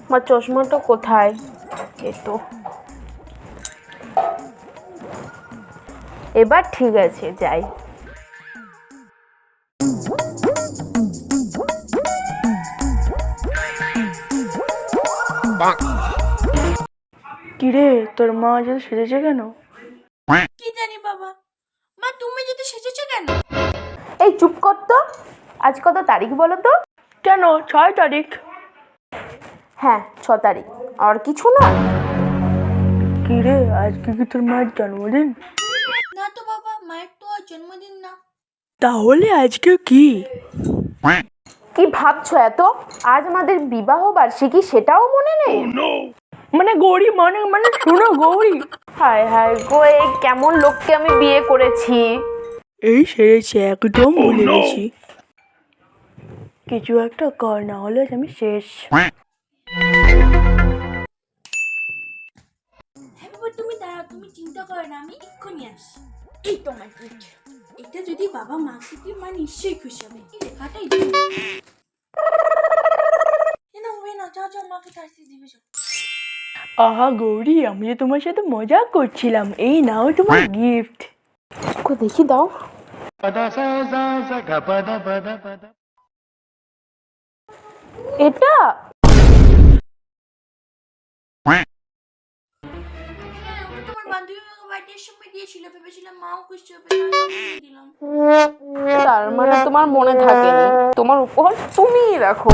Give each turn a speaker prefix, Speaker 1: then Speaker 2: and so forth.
Speaker 1: আমার চশমাটা কোথায়? তো এবার ঠিক আছে, যাই।
Speaker 2: কিরে, তোর মা আজ সেজেছে কেন?
Speaker 3: কি জানি বাবা। মা তুমি যদি সেজেছো কেন?
Speaker 1: এই চুপ কর তো। আজ কত তারিখ বলো তো?
Speaker 2: কেন 6 তারিখ?
Speaker 1: হ্যাঁ 6 তারিখ। আর কিছু না?
Speaker 2: কিরে, আজকে কি তোর মায়ের জন্মদিন?
Speaker 3: না তো বাবা, মায়ের তো আর জন্মদিন না।
Speaker 2: তাহলে আজকে কি?
Speaker 1: কি ভাবছো এত? আজ আমাদের বিবাহ বার্ষিকী, সেটাও মনে নেই?
Speaker 2: মানে গৌরী, মানে শোনো গৌরী,
Speaker 1: হায় হায় গো, এই কেমন লোককে আমি বিয়ে করেছি।
Speaker 2: এই সেরেছে, একদম ভুলে গেছি। কিছু একটা কর, না হলে আজ আমি শেষ।
Speaker 3: হ্যাঁ বাবা, তুমি দাঁড়াও, তুমি চিন্তা করো না, আমি এক্ষুনি আসছি। এই তোমার গিফট। এটা যদি বাবা মাকে দিয়ে, মা নিশ্চয়ই খুশি হবে। এই লেখাটাই না, যাও যাও, মাকে তাড়াতাড়ি দিবে যাও।
Speaker 2: আহা গৌরী, আমি যে তোমার সাথে মজা করছিলাম। এই নাও তোমার গিফট।
Speaker 1: দেখি দাও। এটা
Speaker 3: হ্যাঁ, ওটা তোমার বান্ধবী আমাকে বার্থডের সময় দিয়েছিল, ভেবেছিলাম মাও খুশি হবে, তাই আমি দিলাম।
Speaker 1: তার মানে তোমার মনে থাকেনি? তোমার উপহার তুমিই রাখো।